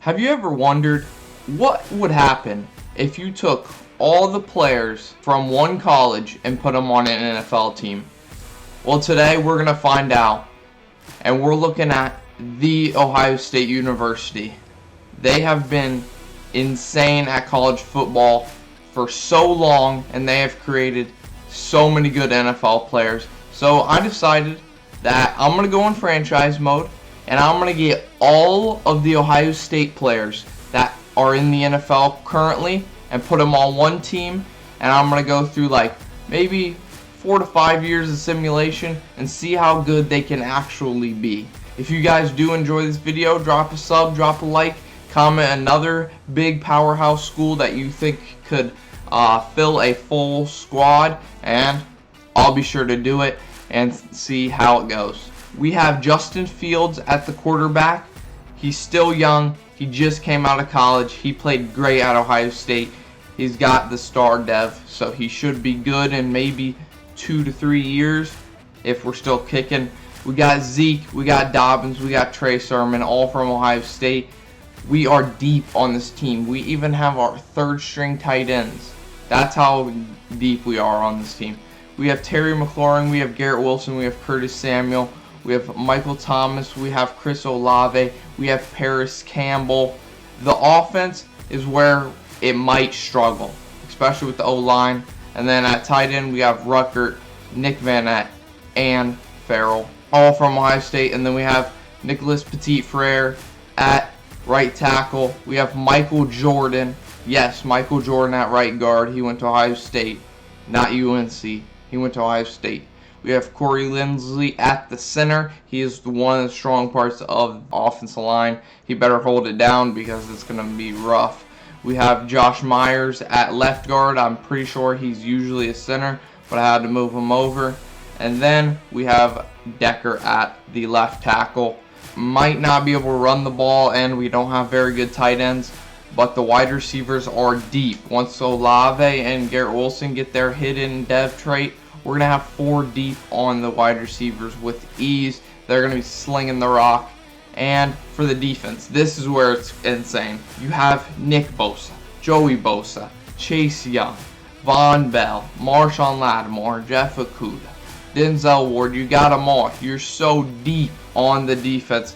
Have you ever wondered what would happen if you took all the players from one college and put them on an NFL team? Well, today we're going to find out, and we're looking at The Ohio State University. They have been insane at college football for so long, and they have created so many good NFL players. So I decided that I'm going to go in franchise mode, and I'm going to get all of the Ohio State players that are in the NFL currently and put them on one team, and I'm going to go through like maybe 4 to 5 years of simulation and see how good they can actually be. If you guys do enjoy this video, drop a sub, drop a like, comment another big powerhouse school that you think could fill a full squad, and I'll be sure to do it and see how it goes. We have Justin Fields at the quarterback. He's still young. He just came out of college. He played great at Ohio State. He's got the star dev, so he should be good in maybe 2 to 3 years if we're still kicking. We got Zeke, we got Dobbins, we got Trey Sermon, all from Ohio State. We are deep on this team. We even have our third string tight ends. That's how deep we are on this team. We have Terry McLaurin, we have Garrett Wilson, we have Curtis Samuel, we have Michael Thomas, we have Chris Olave, we have Paris Campbell. The offense is where it might struggle, especially with the O-line. And then at tight end, we have Ruckert, Nick Vanette, and Farrell, all from Ohio State. And then we have Nicholas Petit-Frere at right tackle. We have Michael Jordan. Yes, Michael Jordan at right guard. He went to Ohio State, not UNC. He went to Ohio State. We have Corey Linsley at the center. He is one of the strong parts of the offensive line. He better hold it down because it's going to be rough. We have Josh Myers at left guard. I'm pretty sure he's usually a center, but I had to move him over. And then we have Decker at the left tackle. Might not be able to run the ball, and we don't have very good tight ends, but the wide receivers are deep. Once Olave and Garrett Wilson get their hidden dev trait, we're going to have 4 deep on the wide receivers with ease. They're going to be slinging the rock. And for the defense, this is where it's insane. You have Nick Bosa, Joey Bosa, Chase Young, Von Bell, Marshawn Lattimore, Jeff Okudah, Denzel Ward. You got them all. You're so deep on the defense.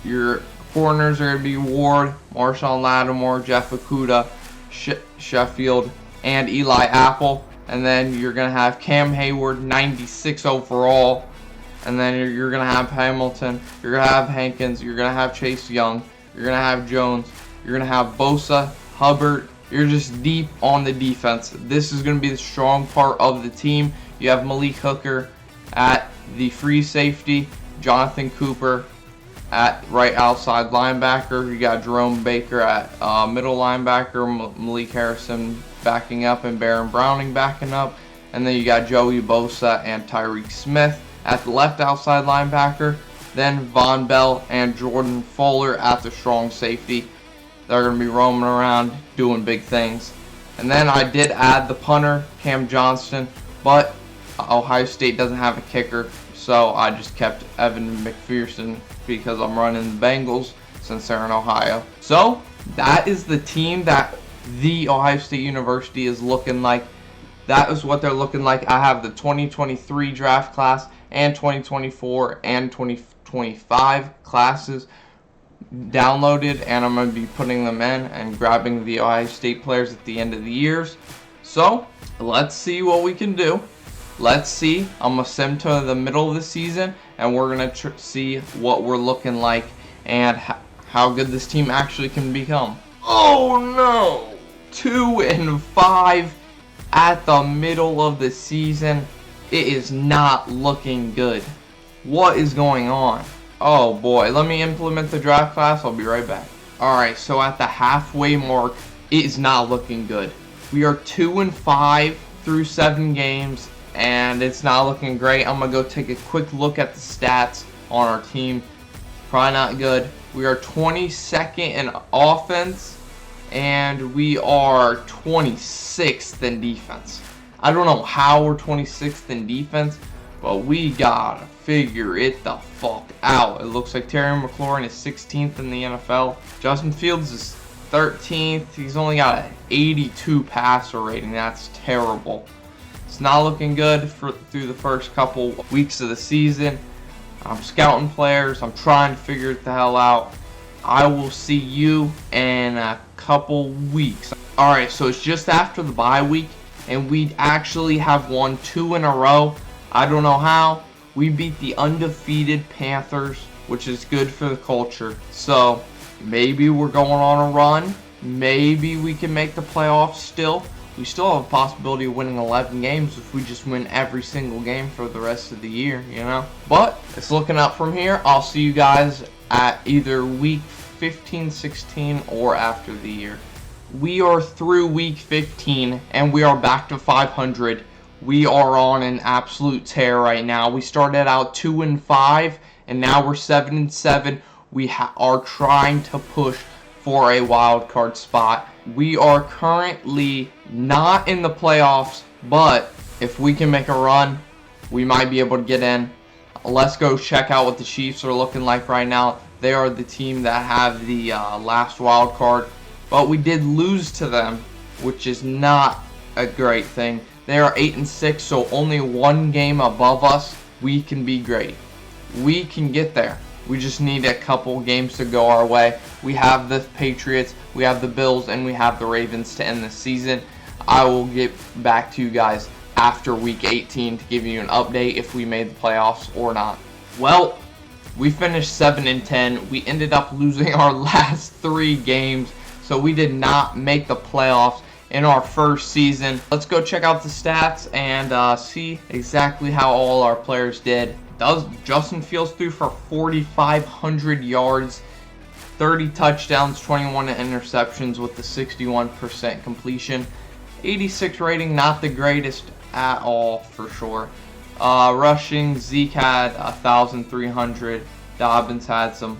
Your corners are going to be Ward, Marshawn Lattimore, Jeff Okudah, Sheffield, and Eli Apple. And then you're going to have Cam Hayward, 96 overall. And then you're going to have Hamilton. You're going to have Hankins. You're going to have Chase Young. You're going to have Jones. You're going to have Bosa, Hubbard. You're just deep on the defense. This is going to be the strong part of the team. You have Malik Hooker at the free safety. Jonathan Cooper at right outside linebacker. You got Jerome Baker at middle linebacker. Malik Harrison backing up and Baron Browning backing up. And then you got Joey Bosa and Tyreek Smith at the left outside linebacker. Then Von Bell and Jordan Fuller at the strong safety. They're going to be roaming around doing big things. And then I did add the punter, Cam Johnston, but Ohio State doesn't have a kicker, so I just kept Evan McPherson because I'm running the Bengals since they're in Ohio. So that is the team that the Ohio State University is looking like. That is what they're looking like. I have the 2023 draft class and 2024 and 2025 classes downloaded, and I'm going to be putting them in and grabbing the Ohio State players at the end of the years. So let's see what we can do. Let's see. I'm going to sim to the middle of the season, and we're going to see what we're looking like and how good this team actually can become. Oh no! 2-5 at the middle of the season. It is not looking good. What is going on? Oh boy, let me implement the draft class. I'll be right back. Alright, so at the halfway mark, it is not looking good. We are 2-5 through 7 games, and it's not looking great. I'm going to go take a quick look at the stats on our team. Probably not good. We are 22nd in offense, and we are 26th in defense. I don't know how we're 26th in defense, But we gotta figure it the fuck out. It looks like Terry McLaurin is 16th in the NFL. Justin Fields is 13th. He's only got an 82 passer rating. That's terrible. It's not looking good through the first couple weeks of the season. I'm scouting players. I'm trying to figure it the hell out. I will see you in a couple weeks. Alright, so it's just after the bye week, and we actually have won 2 in a row. I don't know how. We beat the undefeated Panthers, which is good for the culture. So maybe we're going on a run. Maybe we can make the playoffs still. We still have a possibility of winning 11 games if we just win every single game for the rest of the year, you know? But it's looking up from here. I'll see you guys at either week 15, 16, or after the year. We are through week 15, and we are back to 500. We are on an absolute tear right now. We started out 2-5, and now we're 7-7. We are trying to push for a wild card spot. We are currently not in the playoffs, but if we can make a run, we might be able to get in. Let's go check out what the Chiefs are looking like right now. They are the team that have the last wild card, but we did lose to them, which is not a great thing. They are 8-6, so only one game above us. We can be great. We can get there. We just need a couple games to go our way. We have the Patriots, we have the Bills, and we have the Ravens to end the season. I will get back to you guys after week 18 to give you an update if we made the playoffs or not. Well, we finished 7-10. We ended up losing our last 3 games, so we did not make the playoffs in our first season. Let's go check out the stats and see exactly how all our players did. Justin Fields threw for 4,500 yards, 30 touchdowns, 21 interceptions with the 61% completion. 86 rating, not the greatest at all for sure. Rushing, Zeke had 1,300. Dobbins had some.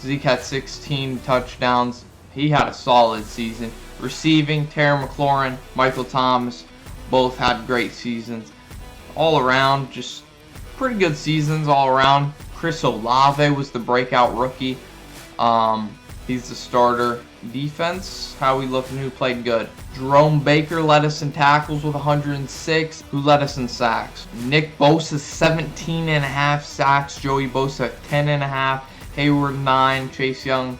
Zeke had 16 touchdowns. He had a solid season. Receiving, Terry McLaurin, Michael Thomas, both had great seasons. All around, just pretty good seasons all around. Chris Olave was the breakout rookie. He's the starter. Defense, how we looking? Who played good? Jerome Baker led us in tackles with 106. Who led us in sacks? Nick Bosa 17.5 sacks. Joey Bosa 10.5. Hayward 9. Chase Young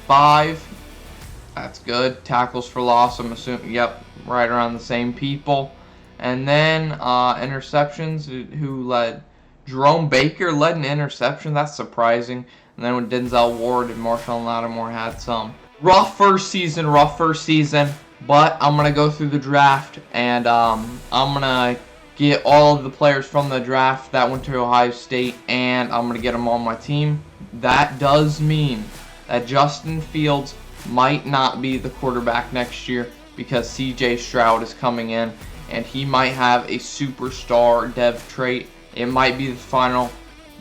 5. That's good. Tackles for loss, I'm assuming. Yep, right around the same people. And then interceptions, who led? Jerome Baker led an interception. That's surprising. And then when Denzel Ward and Marshawn Lattimore had some. Rough first season. But I'm going to go through the draft, and I'm going to get all of the players from the draft that went to Ohio State, and I'm going to get them on my team. That does mean that Justin Fields might not be the quarterback next year because CJ Stroud is coming in, and he might have a superstar dev trait. It might be the final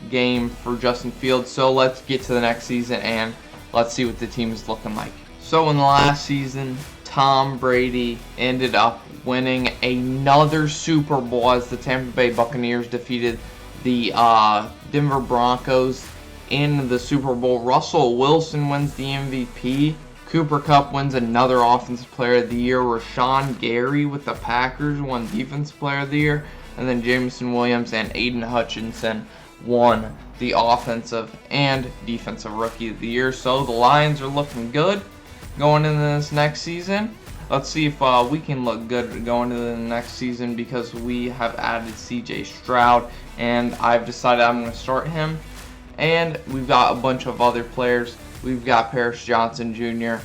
game for Justin Fields. So let's get to the next season and let's see what the team is looking like. So in the last season, Tom Brady ended up winning another Super Bowl as the Tampa Bay Buccaneers defeated the Denver Broncos in the Super Bowl. Russell Wilson wins the MVP. Cooper Kupp wins another Offensive Player of the Year. Rashawn Gary with the Packers won Defensive Player of the Year. And then Jameson Williams and Aiden Hutchinson won the Offensive and Defensive Rookie of the Year. So the Lions are looking good going into this next season. Let's see if we can look good going into the next season because we have added CJ Stroud, and I've decided I'm going to start him. And we've got a bunch of other players. We've got Paris Johnson Jr.,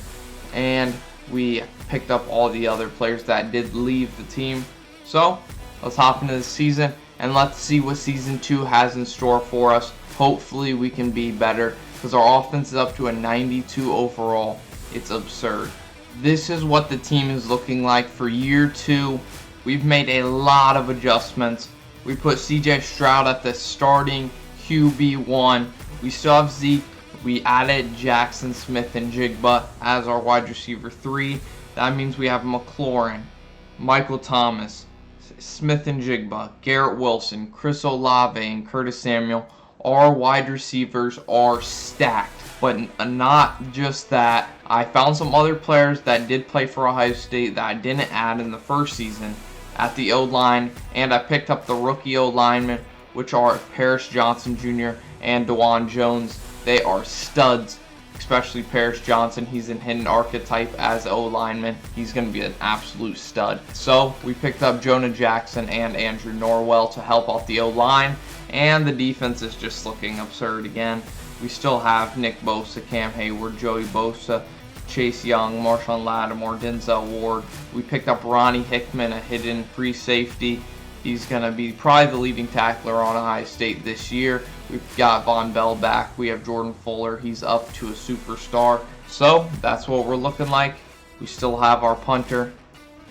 and we picked up all the other players that did leave the team. So let's hop into the season, and let's see what Season 2 has in store for us. Hopefully we can be better because our offense is up to a 92 overall. It's absurd. This is what the team is looking like for year 2. We've made a lot of adjustments. We put CJ Stroud at the starting QB1. We still have Zeke. We added Jackson Smith and Jigba as our wide receiver 3. That means we have McLaurin, Michael Thomas, Smith-Njigba, Garrett Wilson, Chris Olave, and Curtis Samuel, our wide receivers are stacked. But not just that. I found some other players that did play for Ohio State that I didn't add in the first season at the O-line, and I picked up the rookie O-linemen, which are Paris Johnson Jr. and DeJuan Jones. They are studs, especially Paris Johnson. He's an hidden archetype as O-lineman. He's going to be an absolute stud. So we picked up Jonah Jackson and Andrew Norwell to help out the O-line, and the defense is just looking absurd again. We still have Nick Bosa, Cam Hayward, Joey Bosa, Chase Young, Marshawn Lattimore, Denzel Ward. We picked up Ronnie Hickman, a hidden free safety. He's going to be probably the leading tackler on Ohio State this year. We've got Von Bell back. We have Jordan Fuller. He's up to a superstar. So that's what we're looking like. We still have our punter.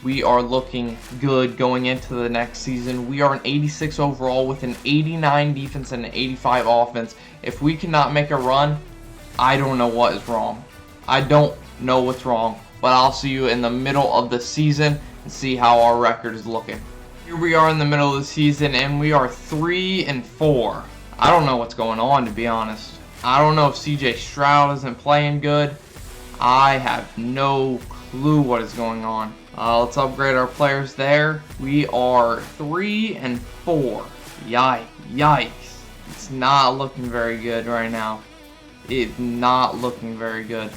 We are looking good going into the next season. We are an 86 overall with an 89 defense and an 85 offense. If we cannot make a run, I don't know what is wrong. I don't know what's wrong. But I'll see you in the middle of the season and see how our record is looking. Here we are in the middle of the season, and we are 3-4. I don't know what's going on, to be honest. I don't know if CJ Stroud isn't playing good. I have no clue what is going on. Let's upgrade our players there. We are 3-4. Yikes. It's not looking very good right now. It's not looking very good.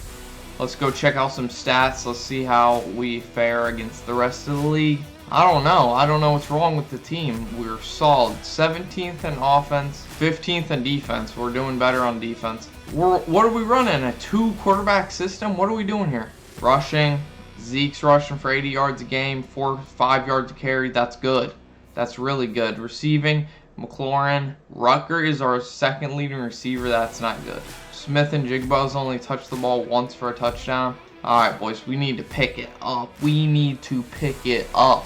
Let's go check out some stats. Let's see how we fare against the rest of the league. I don't know what's wrong with the team. We're solid. 17th in offense, 15th in defense. We're doing better on defense. What are we running? A 2-quarterback system? What are we doing here? Rushing. Zeke's rushing for 80 yards a game, 4-5 yards a carry. That's good. That's really good. Receiving, McLaurin. Rucker is our second leading receiver. That's not good. Smith-Njigba's only touched the ball once for a touchdown. Alright, boys, we need to pick it up. We need to pick it up.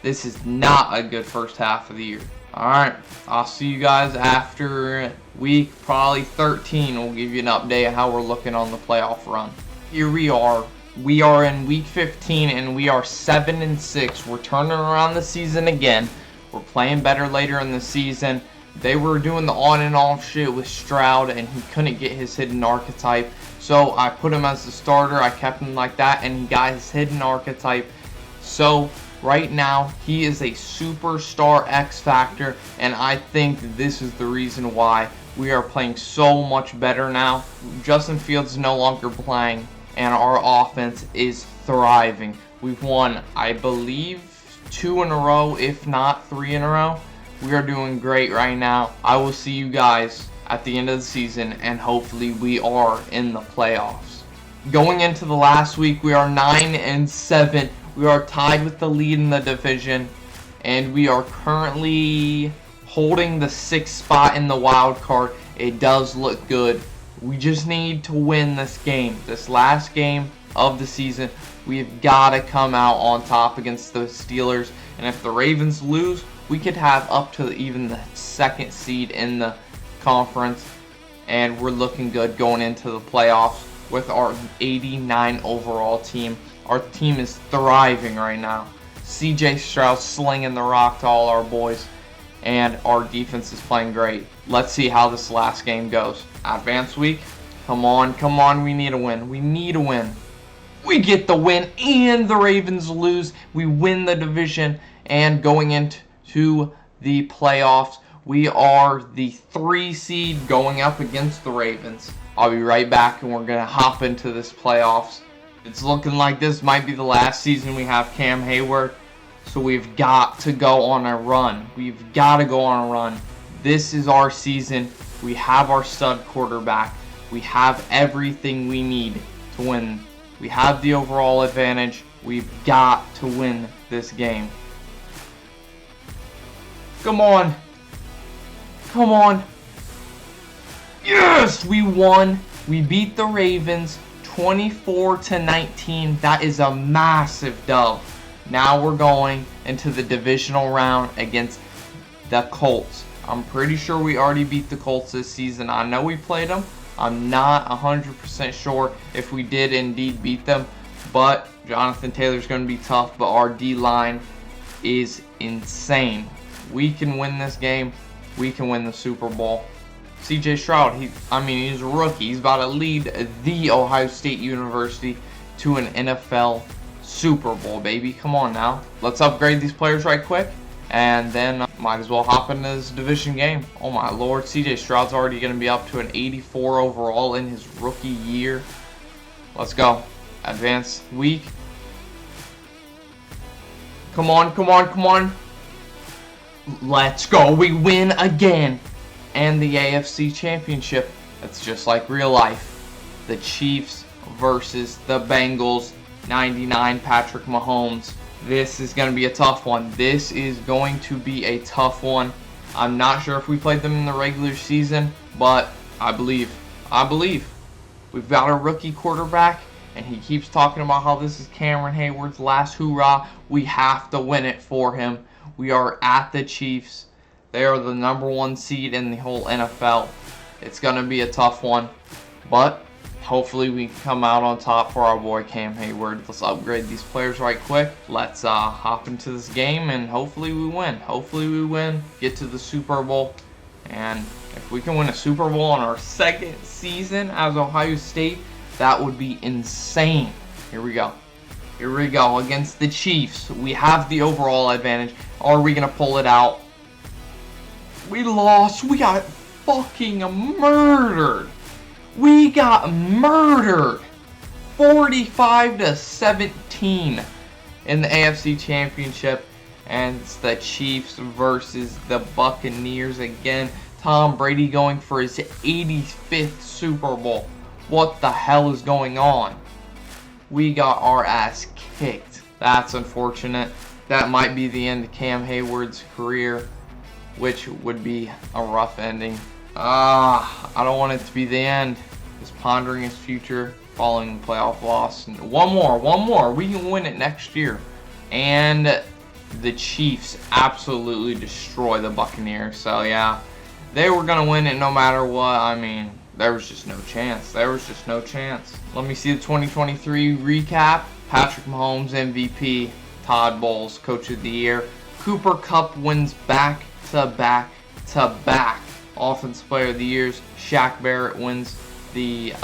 This is not a good first half of the year. Alright, I'll see you guys after week probably 13. We'll give you an update on how we're looking on the playoff run. Here we are. We are in week 15 and we are 7-6. We're turning around the season again. We're playing better later in the season. They were doing the on and off shit with Stroud and he couldn't get his hidden archetype. So I put him as the starter. I kept him like that and he got his hidden archetype. So right now he is a superstar X Factor, and I think this is the reason why we are playing so much better now. Justin Fields is no longer playing and our offense is thriving. We've won, I believe, 2 in a row, if not 3 in a row. We are doing great right now. I will see you guys at the end of the season, and hopefully we are in the playoffs. Going into the last week, we are 9-7. We are tied with the lead in the division, and we are currently holding the 6th spot in the wild card. It does look good. We just need to win this game. This last game of the season, we've got to come out on top against the Steelers. And if the Ravens lose, we could have up to even the 2nd seed in the conference. And we're looking good going into the playoffs with our 89 overall team. Our team is thriving right now. CJ Stroud slinging the rock to all our boys. And our defense is playing great. Let's see how this last game goes. Advance week. Come on. We need a win. We need a win. We get the win and the Ravens lose. We win the division, and going into the playoffs, we are the 3 seed going up against the Ravens. I'll be right back and we're going to hop into this playoffs. It's looking like this might be the last season we have Cam Hayward. So we've got to go on a run. We've got to go on a run. This is our season. We have our stud quarterback. We have everything we need to win. We have the overall advantage. We've got to win this game. Come on. Come on. Yes, we won. We beat the Ravens 24-19. That is a massive dub. Now we're going into the divisional round against the Colts. I'm pretty sure we already beat the Colts this season. I know we played them. I'm not 100% sure if we did indeed beat them. But Jonathan Taylor's going to be tough. But our D-line is insane. We can win this game. We can win the Super Bowl. CJ Stroud, he's a rookie. He's about to lead the Ohio State University to an NFL Super Bowl, baby. Come on now. Let's upgrade these players right quick, and then might as well hop into this division game. Oh my lord, CJ Stroud's already going to be up to an 84 overall in his rookie year. Let's go. Advanced week. Come on, come on, come on. Let's go. We win again. And the AFC Championship. That's just like real life. The Chiefs versus the Bengals. 99 Patrick Mahomes. This is going to be a tough one. This is going to be a tough one. I'm not sure if we played them in the regular season, but I believe. We've got a rookie quarterback, and he keeps talking about how this is Cameron Hayward's last hoorah. We have to win it for him. We are at the Chiefs. They are the #1 seed in the whole NFL. It's going to be a tough one, but hopefully we can come out on top for our boy Cam Hayward. Let's upgrade these players right quick. Let's hop into this game, and hopefully we win. Hopefully we win, get to the Super Bowl, and if we can win a Super Bowl in our second season as Ohio State, that would be insane. Here we go. Here we go against the Chiefs. We have the overall advantage. Are we going to pull it out? We lost. We got fucking murdered. We got murdered. 45-17 in the AFC Championship. And it's the Chiefs versus the Buccaneers again. Tom Brady going for his 85th Super Bowl. What the hell is going on? We got our ass kicked. That's unfortunate. That might be the end of Cam Hayward's career, which would be a rough ending. I don't want it to be the end. Just pondering his future following the playoff loss. One more. We can win it next year. And the Chiefs absolutely destroy the Buccaneers. So yeah, they were going to win it no matter what. I mean, there was just no chance. Let me see the 2023 recap. Patrick Mahomes MVP. Todd Bowles Coach of the Year. Cooper Kupp wins back-to-back Offensive Player of the Years. Shaq Barrett wins the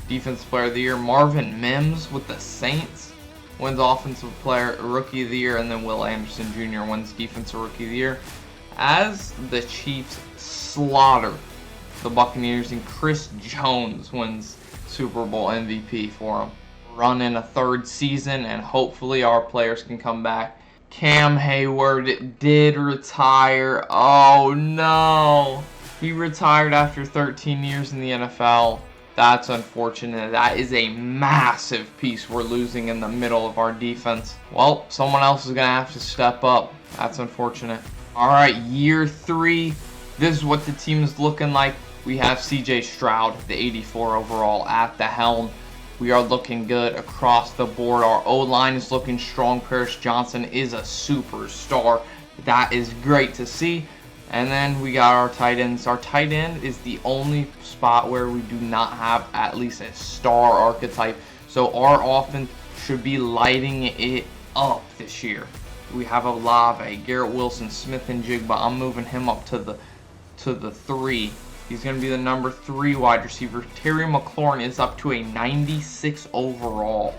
Defensive Player of the Year. Marvin Mims with the Saints wins Offensive Player Rookie of the Year, and then Will Anderson Jr. wins Defensive Rookie of the Year. As the Chiefs slaughter the Buccaneers, and Chris Jones wins Super Bowl MVP for them. Run in a third season, and hopefully our players can come back. Cam Hayward did retire. Oh no. He retired after 13 years in the NFL. That's unfortunate. That is a massive piece we're losing in the middle of our defense. Well, someone else is going to have to step up. That's unfortunate. Alright, year 3. This is what the team is looking like. We have CJ Stroud, the 84 overall, at the helm. We are looking good across the board. Our O-line is looking strong. Paris Johnson is a superstar. That is great to see. And then we got our tight ends. Our tight end is the only spot where we do not have at least a star archetype. So our offense should be lighting it up this year. We have Olave, Garrett Wilson, Smith and Jigba. I'm moving him up to the 3. He's going to be the number 3 wide receiver. Terry McLaurin is up to a 96 overall.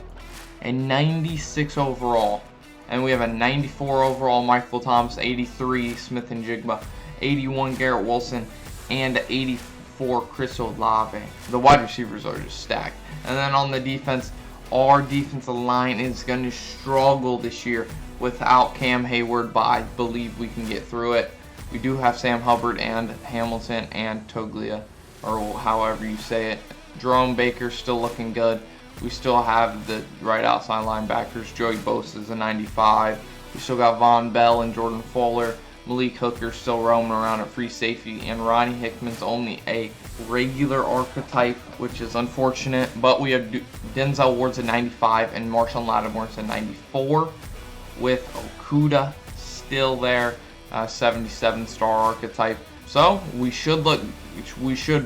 A 96 overall. And we have a 94 overall Michael Thomas, 83 Smith and Jigba, 81 Garrett Wilson, and 84 Chris Olave. The wide receivers are just stacked. And then on the defense, our defensive line is going to struggle this year without Cam Hayward, but I believe we can get through it. We do have Sam Hubbard and Hamilton and Toglia, or however you say it. Jerome Baker's still looking good. We still have the right outside linebackers. Joey Bosa is a 95. We still got Von Bell and Jordan Fuller. Malik Hooker still roaming around at free safety. And Ronnie Hickman's only a regular archetype, which is unfortunate. But we have Denzel Ward's a 95 and Marshawn Lattimore's a 94. With Okuda still there. 77 star archetype. So we should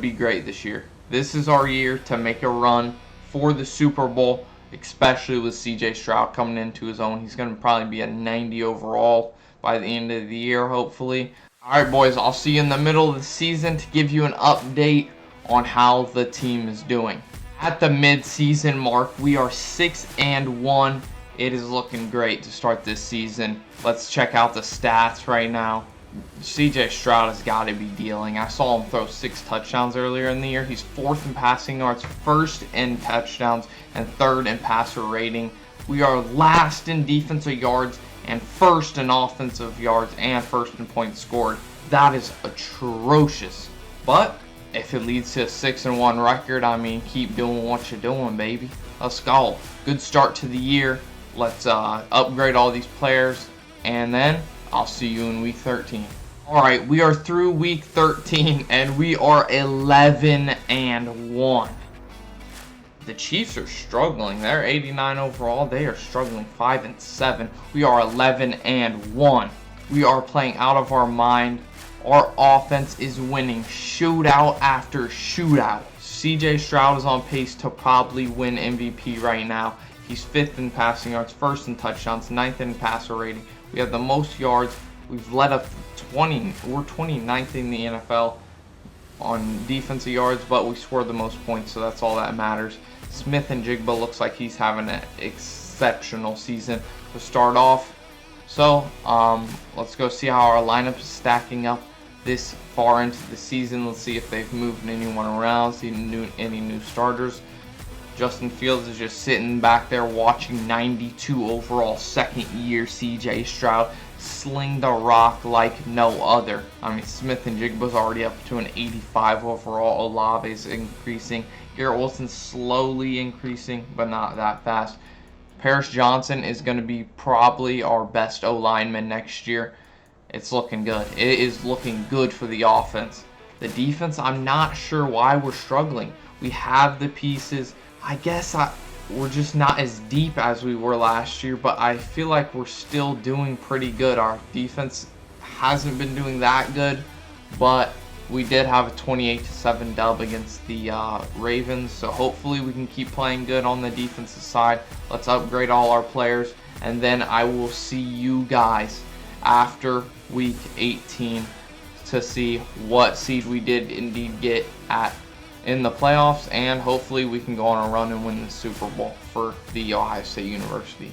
be great this year. This is our year to make a run for the Super Bowl. especially with CJ Stroud coming into his own. He's going to probably be a 90 overall by the end of the year, hopefully. Alright, boys, I'll see you in the middle of the season to give you an update on how the team is doing. At the mid-season mark, we are 6-1. It is looking great to start this season. Let's check out the stats right now. CJ Stroud has got to be dealing. I saw him throw 6 touchdowns earlier in the year. He's 4th in passing yards, 1st in touchdowns, and 3rd in passer rating. We are last in defensive yards and 1st in offensive yards and 1st in points scored. That is atrocious. But if it leads to a 6-1 record, I mean, keep doing what you're doing, baby. Let's go. Good start to the year. Let's upgrade all these players, and then I'll see you in week 13. Alright, we are through week 13, and we are 11-1. The Chiefs are struggling. They're 89 overall. They are struggling 5-7. We are 11-1. We are playing out of our mind. Our offense is winning shootout after shootout. CJ Stroud is on pace to probably win MVP right now. He's 5th in passing yards, 1st in touchdowns, 9th in passer rating. We have the most yards. We've led up 20. We're 29th in the NFL on defensive yards, but we scored the most points, so that's all that matters. Smith and Jigba looks like he's having an exceptional season to start off. So let's go see how our lineup is stacking up this far into the season. Let's see if they've moved anyone around, see any new starters. Justin Fields is just sitting back there watching 92 overall 2nd year CJ Stroud sling the rock like no other. I mean, Smith and Jigba's already up to an 85 overall. Olave's increasing. Garrett Wilson's slowly increasing, but not that fast. Paris Johnson is going to be probably our best O-lineman next year. It's looking good. It is looking good for the offense. The defense, I'm not sure why we're struggling. We have the pieces. I guess we're just not as deep as we were last year, but I feel like we're still doing pretty good. Our defense hasn't been doing that good, but we did have a 28-7 dub against the Ravens, so hopefully we can keep playing good on the defensive side. Let's upgrade all our players, and then I will see you guys after week 18 to see what seed we did indeed get in the playoffs, and hopefully we can go on a run and win the Super Bowl for the Ohio State University.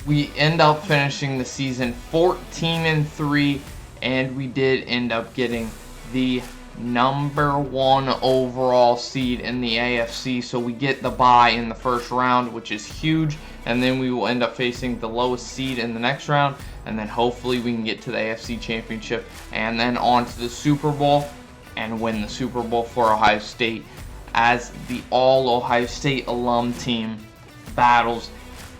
We end up finishing the season 14-3, and we did end up getting the #1 overall seed in the AFC, so we get the bye in the first round, which is huge, and then we will end up facing the lowest seed in the next round, and then hopefully we can get to the AFC Championship and then on to the Super Bowl and win the Super Bowl for Ohio State as the all Ohio State alum team battles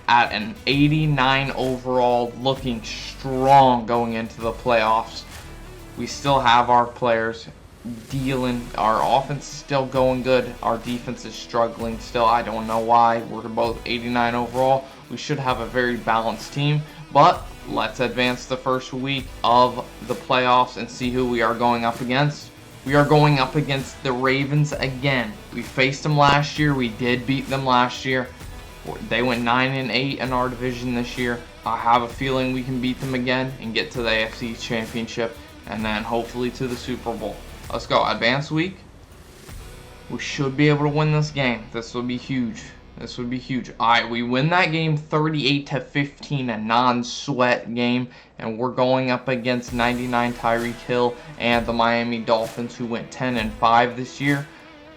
at an 89 overall, looking strong going into the playoffs. We still have our players dealing. Our offense is still going good. Our defense is struggling still. I don't know why. We're both 89 overall. We should have a very balanced team, but let's advance the first week of the playoffs and see who we are going up against. We are going up against the Ravens again. We faced them last year. We did beat them last year. They went 9-8 in our division this year. I have a feeling we can beat them again and get to the AFC Championship and then hopefully to the Super Bowl. Let's go. Advanced week. We should be able to win this game. This would be huge. This would be huge. Alright, we win that game 38-15, a non-sweat game, and we're going up against 99 Tyreek Hill and the Miami Dolphins, who went 10-5 this year.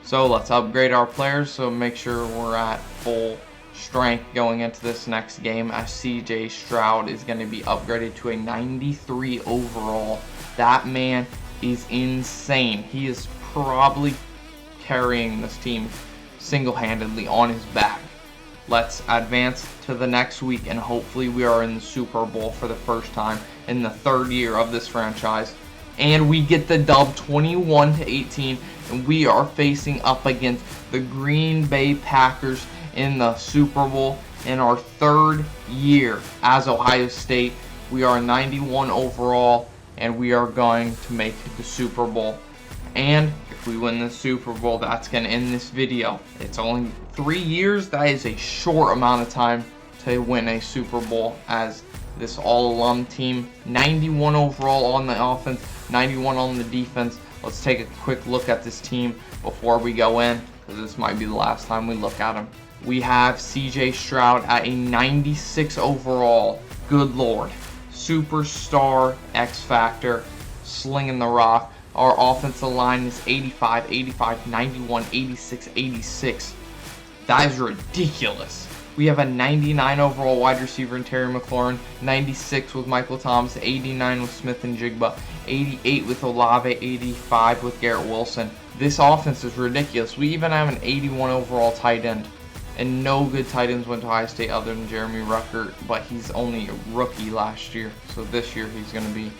So let's upgrade our players, so make sure we're at full strength going into this next game, as CJ Stroud is going to be upgraded to a 93 overall. That man is insane. He is probably carrying this team single-handedly on his back. Let's advance to the next week, and hopefully we are in the Super Bowl for the first time in the 3rd year of this franchise. And we get the dub 21-18, and we are facing up against the Green Bay Packers in the Super Bowl in our 3rd year as Ohio State. We are 91 overall, and we are going to make the Super Bowl. And if we win the Super Bowl, that's going to end this video. It's only 3 years, that is a short amount of time to win a Super Bowl as this all-alum team. 91 overall on the offense, 91 on the defense. Let's take a quick look at this team before we go in, because this might be the last time we look at them. We have CJ Stroud at a 96 overall. Good Lord. Superstar, X Factor, slinging the rock. Our offensive line is 85, 85, 91, 86, 86. That is ridiculous. We have a 99 overall wide receiver in Terry McLaurin, 96 with Michael Thomas, 89 with Smith and Jigba, 88 with Olave, 85 with Garrett Wilson. This offense is ridiculous. We even have an 81 overall tight end. And no good tight ends went to Ohio State other than Jeremy Ruckert, but he's only a rookie last year. So this year he's going to be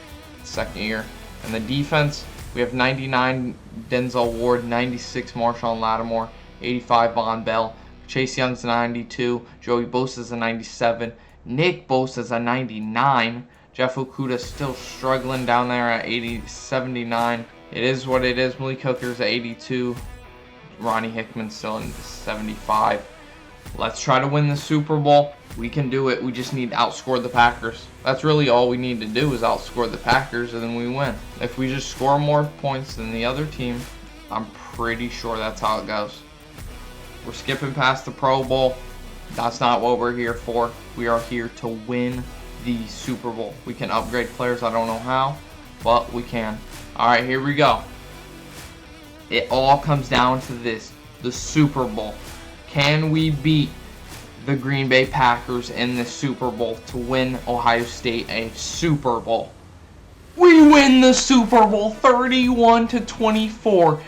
second year. And the defense, we have 99 Denzel Ward, 96 Marshawn Lattimore, 85 Von Bell. Chase Young's a 92, Joey Bosa's a 97, Nick Bosa's a 99, Jeff Okuda's still struggling down there at 79. It is what it is. Malik Hooker's at 82, Ronnie Hickman's still in 75. Let's try to win the Super Bowl. We can do it. We just need to outscore the Packers. That's really all we need to do is outscore the Packers, and then we win. If we just score more points than the other team, I'm pretty sure that's how it goes. We're skipping past the Pro Bowl. That's not what we're here for. We are here to win the Super Bowl. We can upgrade players. I don't know how, but we can. All right, here we go. It all comes down to this, the Super Bowl. Can we beat the Green Bay Packers in the Super Bowl to win Ohio State a Super Bowl? We win the Super Bowl 31-24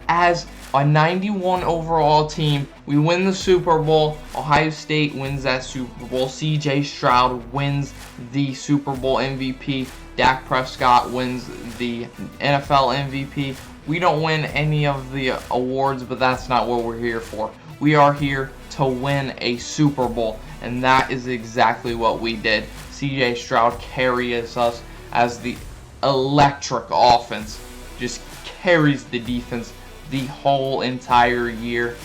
as a 91 overall team. We win the Super Bowl. Ohio State wins that Super Bowl. CJ Stroud wins the Super Bowl MVP. Dak Prescott wins the NFL MVP. We don't win any of the awards, but that's not what we're here for. We are here to win a Super Bowl, and that is exactly what we did. CJ Stroud carries us as the electric offense, just carries the defense the whole entire year.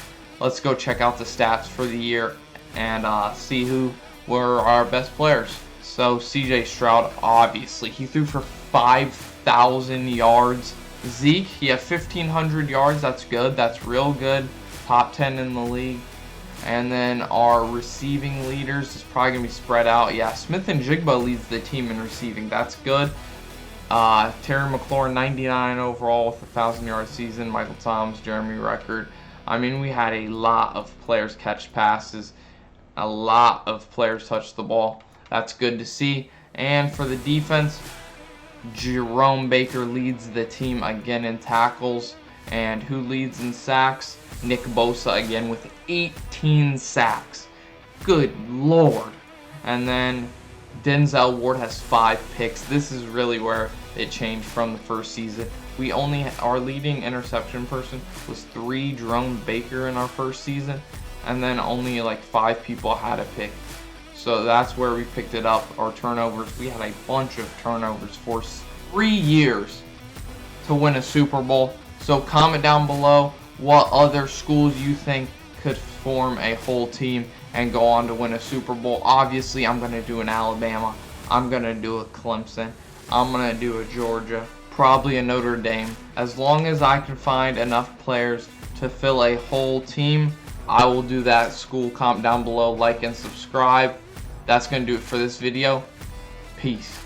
Let's go check out the stats for the year and see who were our best players. So CJ Stroud, obviously, he threw for 5,000 yards. Zeke, he had 1,500 yards. That's good. That's real good. Top 10 in the league. And then our receiving leaders is probably going to be spread out. Yeah, Smith and Jigba leads the team in receiving. That's good. Terry McLaurin, 99 overall with a 1,000-yard season. Michael Thomas, Jeremy Ruckert. I mean, we had a lot of players catch passes. A lot of players touch the ball. That's good to see. And for the defense, Jerome Baker leads the team again in tackles. And who leads in sacks? Nick Bosa again with 18 sacks. Good Lord. And then Denzel Ward has 5 picks. This is really where it changed from the first season. Our leading interception person was 3 Jerome Baker in our first season. And then only like 5 people had a pick. So that's where we picked it up. Our turnovers, we had a bunch of turnovers for 3 years to win a Super Bowl. So comment down below what other schools you think could form a whole team and go on to win a Super Bowl. Obviously, I'm going to do an Alabama. I'm going to do a Clemson. I'm going to do a Georgia. Probably a Notre Dame. As long as I can find enough players to fill a whole team, I will do that school. Comment down below, like and subscribe. That's going to do it for this video. Peace.